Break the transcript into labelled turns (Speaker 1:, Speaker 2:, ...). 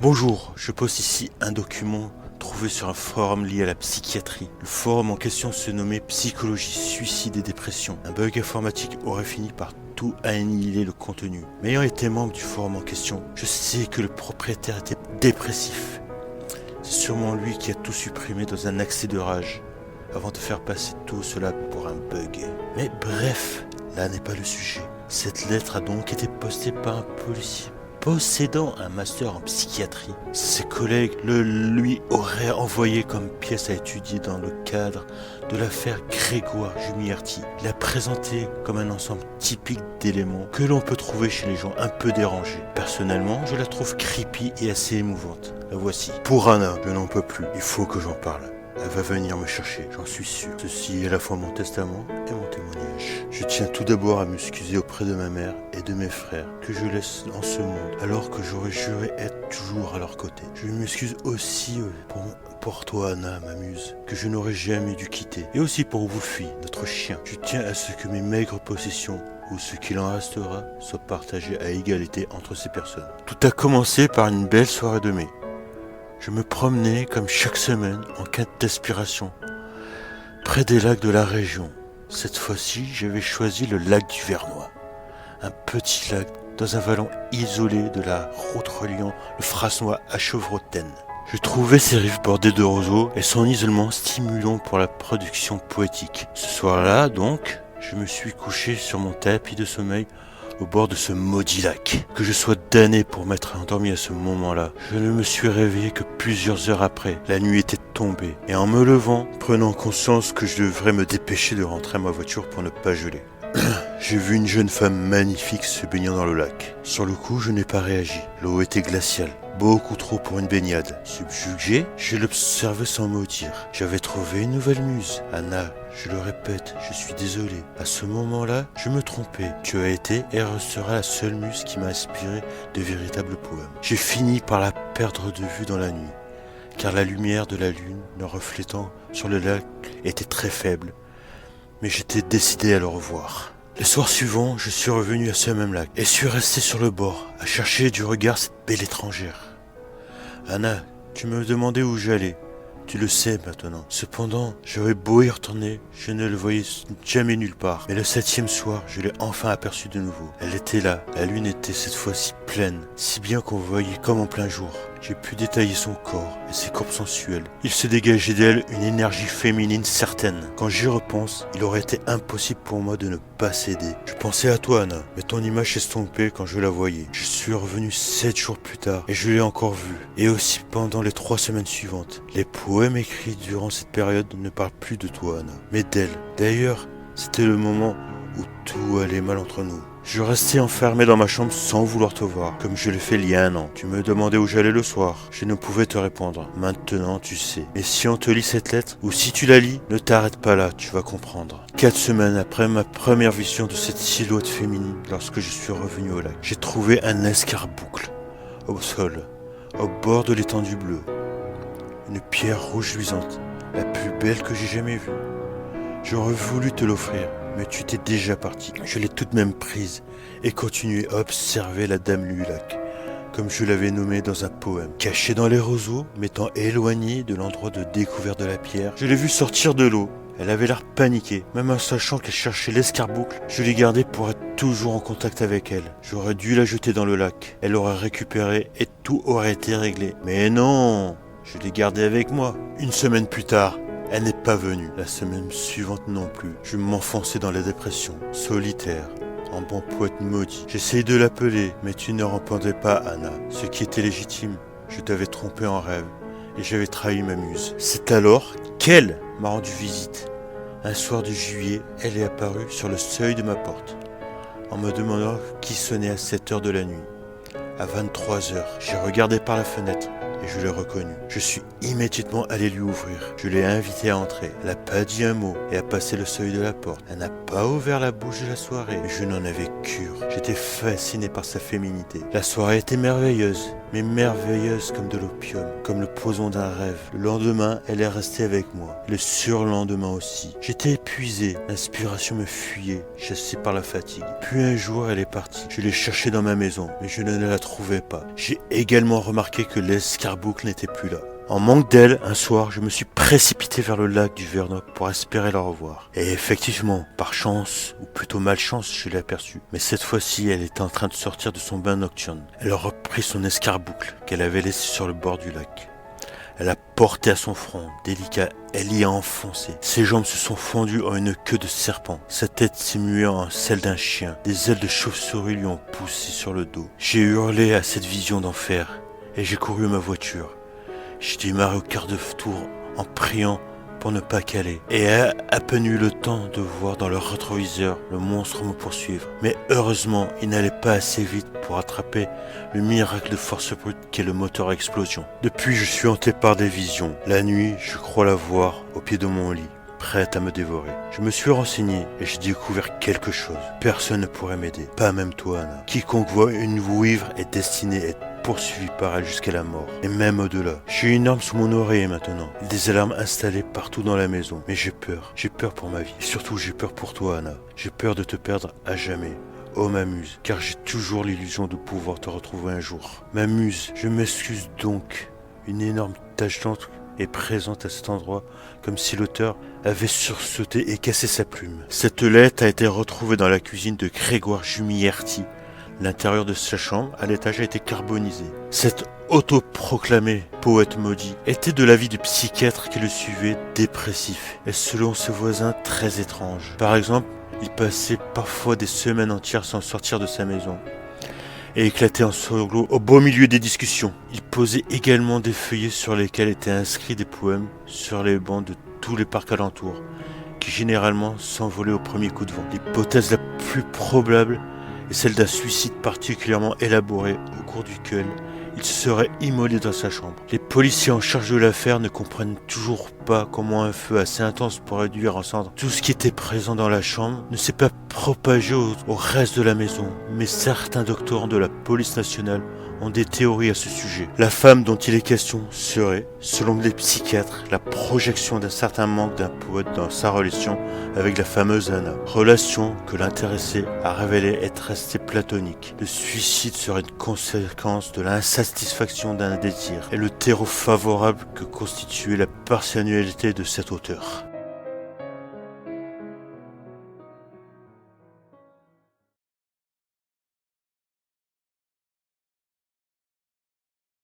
Speaker 1: Bonjour, je poste ici un document trouvé sur un forum lié à la psychiatrie. Le forum en question se nommait Psychologie, suicide et dépression. Un bug informatique aurait fini par tout annihiler le contenu. Mais ayant été membre du forum en question, je sais que le propriétaire était dépressif. C'est sûrement lui qui a tout supprimé dans un accès de rage, avant de faire passer tout cela pour un bug. Mais bref, là n'est pas le sujet. Cette lettre a donc été postée par un policier possédant un master en psychiatrie. Ses collègues le lui auraient envoyé comme pièce à étudier dans le cadre de l'affaire Grégoire Jumierti. Il a présenté comme un ensemble typique d'éléments que l'on peut trouver chez les gens un peu dérangés. Personnellement, je la trouve creepy et assez émouvante. La voici. Pour Anna, je n'en peux plus. Il faut que j'en parle. Elle va venir me chercher, j'en suis sûr. Ceci est à la fois mon testament et mon témoignage. Je tiens tout d'abord à m'excuser auprès de ma mère et de mes frères que je laisse en ce monde alors que j'aurais juré être toujours à leur côté. Je m'excuse aussi pour toi Anna, ma muse, que je n'aurais jamais dû quitter. Et aussi pour Wolfie, notre chien. Je tiens à ce que mes maigres possessions ou ce qu'il en restera soient partagés à égalité entre ces personnes. Tout a commencé par une belle soirée de mai. Je me promenais comme chaque semaine en quête d'inspiration, près des lacs de la région. Cette fois-ci, j'avais choisi le lac du Vernois, un petit lac dans un vallon isolé de la route reliant le Frasnois à Chevrotaine. Je trouvais ses rives bordées de roseaux et son isolement stimulant pour la production poétique. Ce soir-là, donc, je me suis couché sur mon tapis de sommeil au bord de ce maudit lac. Que je sois damné pour m'être endormi à ce moment-là. Je ne me suis réveillé que plusieurs heures après. La nuit était tombée. Et en me levant, prenant conscience que je devrais me dépêcher de rentrer à ma voiture pour ne pas geler. J'ai vu une jeune femme magnifique se baignant dans le lac. Sur le coup, je n'ai pas réagi. L'eau était glaciale. Beaucoup trop pour une baignade. Subjugué, je l'observais sans mot dire. J'avais trouvé une nouvelle muse. Anna, je le répète, je suis désolé. À ce moment-là, je me trompais. Tu as été et resteras la seule muse qui m'a inspiré de véritables poèmes. J'ai fini par la perdre de vue dans la nuit, car la lumière de la lune, ne reflétant sur le lac, était très faible. Mais j'étais décidé à le revoir. Le soir suivant, je suis revenu à ce même lac et suis resté sur le bord, à chercher du regard cette belle étrangère. Anna, tu me demandais où j'allais. Tu le sais maintenant. Cependant, j'avais beau y retourner, je ne le voyais jamais nulle part. Mais le 7e soir, je l'ai enfin aperçue de nouveau. Elle était là. La lune était cette fois-ci pleine, si bien qu'on voyait comme en plein jour. J'ai pu détailler son corps et ses courbes sensuelles. Il se dégageait d'elle une énergie féminine certaine. Quand j'y repense, il aurait été impossible pour moi de ne pas céder. Je pensais à toi, Anna, mais ton image s'estompait quand je la voyais. Je suis revenu 7 jours plus tard et je l'ai encore vue. Et aussi pendant les 3 semaines suivantes. Les poèmes écrits durant cette période ne parlent plus de toi, Anna, mais d'elle. D'ailleurs, c'était le moment où tout allait mal entre nous. Je restais enfermé dans ma chambre sans vouloir te voir, comme je l'ai fait il y a 1 an. Tu me demandais où j'allais le soir. Je ne pouvais te répondre. Maintenant, tu sais. Mais si on te lit cette lettre, ou si tu la lis, ne t'arrête pas là, tu vas comprendre. 4 semaines après ma première vision de cette silhouette féminine, lorsque je suis revenu au lac, j'ai trouvé un escarboucle au sol, au bord de l'étendue bleue. Une pierre rouge luisante, la plus belle que j'ai jamais vue. J'aurais voulu te l'offrir, mais tu étais déjà parti. Je l'ai tout de même prise et continué à observer la dame du lac, comme je l'avais nommée dans un poème. Cachée dans les roseaux, m'étant éloigné de l'endroit de découverte de la pierre, je l'ai vue sortir de l'eau. Elle avait l'air paniquée, même en sachant qu'elle cherchait l'escarboucle. Je l'ai gardée pour être toujours en contact avec elle. J'aurais dû la jeter dans le lac. Elle l'aurait récupérée et tout aurait été réglé. Mais non, je l'ai gardée avec moi. 1 semaine plus tard, elle n'est pas venue. La semaine suivante non plus. Je m'enfonçais dans la dépression, solitaire, en bon poète maudit. J'essayais de l'appeler, mais tu ne répondais pas, Anna. Ce qui était légitime, je t'avais trompé en rêve et j'avais trahi ma muse. C'est alors qu'elle m'a rendu visite. Un soir de juillet, elle est apparue sur le seuil de ma porte, en me demandant qui sonnait à 7 heures de la nuit. À 23 heures, j'ai regardé par la fenêtre et je l'ai reconnue. Je suis immédiatement allé lui ouvrir. Je l'ai invitée à entrer. Elle n'a pas dit un mot et a passé le seuil de la porte. Elle n'a pas ouvert la bouche de la soirée, mais je n'en avais cure. J'étais fasciné par sa féminité. La soirée était merveilleuse, mais merveilleuse comme de l'opium, comme le poison d'un rêve. Le lendemain, elle est restée avec moi. Le surlendemain aussi. J'étais épuisé, l'inspiration me fuyait, chassé par la fatigue. Puis un jour, elle est partie. Je l'ai cherchée dans ma maison, mais je ne la trouvais pas. J'ai également remarqué que l'escarboucle n'était plus là. En manque d'elle, un soir, je me suis précipité vers le lac du Vernoc pour espérer la revoir. Et effectivement, par chance, ou plutôt malchance, je l'ai aperçue. Mais cette fois-ci, elle était en train de sortir de son bain nocturne. Elle a repris son escarboucle qu'elle avait laissé sur le bord du lac. Elle a porté à son front, délicat, elle y a enfoncé. Ses jambes se sont fendues en une queue de serpent. Sa tête s'est muée en celle d'un chien. Des ailes de chauve-souris lui ont poussé sur le dos. J'ai hurlé à cette vision d'enfer et j'ai couru à ma voiture. J'ai démarré au quart de tour en priant pour ne pas caler. Et à peine eu le temps de voir dans leur rétroviseur le monstre me poursuivre. Mais heureusement, il n'allait pas assez vite pour attraper le miracle de force brute qu'est le moteur à explosion. Depuis, je suis hanté par des visions. La nuit, je crois la voir au pied de mon lit, prête à me dévorer. Je me suis renseigné et j'ai découvert quelque chose. Personne ne pourrait m'aider, pas même toi, Anna. Quiconque voit une vouivre est destiné à être poursuivi par elle jusqu'à la mort, et même au-delà. J'ai une arme sous mon oreiller maintenant, et des alarmes installées partout dans la maison. Mais j'ai peur pour ma vie. Et surtout, j'ai peur pour toi, Anna. J'ai peur de te perdre à jamais. Oh ma muse, car j'ai toujours l'illusion de pouvoir te retrouver un jour. Ma muse, je m'excuse donc. Une énorme tache d'encre est présente à cet endroit, comme si l'auteur avait sursauté et cassé sa plume. Cette lettre a été retrouvée dans la cuisine de Grégoire Jumierti. L'intérieur de sa chambre, à l'étage, a été carbonisé. Cet autoproclamé poète maudit était de l'avis du psychiatre qui le suivait dépressif et selon ses voisins très étrange. Par exemple, il passait parfois des semaines entières sans sortir de sa maison et éclatait en sanglots au beau milieu des discussions. Il posait également des feuillets sur lesquels étaient inscrits des poèmes sur les bancs de tous les parcs alentours, qui généralement s'envolaient au premier coup de vent. L'hypothèse la plus probable est celle d'un suicide particulièrement élaboré au cours duquel il se serait immolé dans sa chambre. Les policiers en charge de l'affaire ne comprennent toujours pas comment un feu assez intense pour réduire en cendres tout ce qui était présent dans la chambre ne s'est pas propagé au reste de la maison. Mais certains doctorants de la police nationale ont des théories à ce sujet. La femme dont il est question serait, selon les psychiatres, la projection d'un certain manque d'un poète dans sa relation avec la fameuse Anna. Relation que l'intéressé a révélé être restée platonique. Le suicide serait une conséquence de l'insatisfaction d'un désir et le terreau favorable que constituait la personnalité de cet auteur.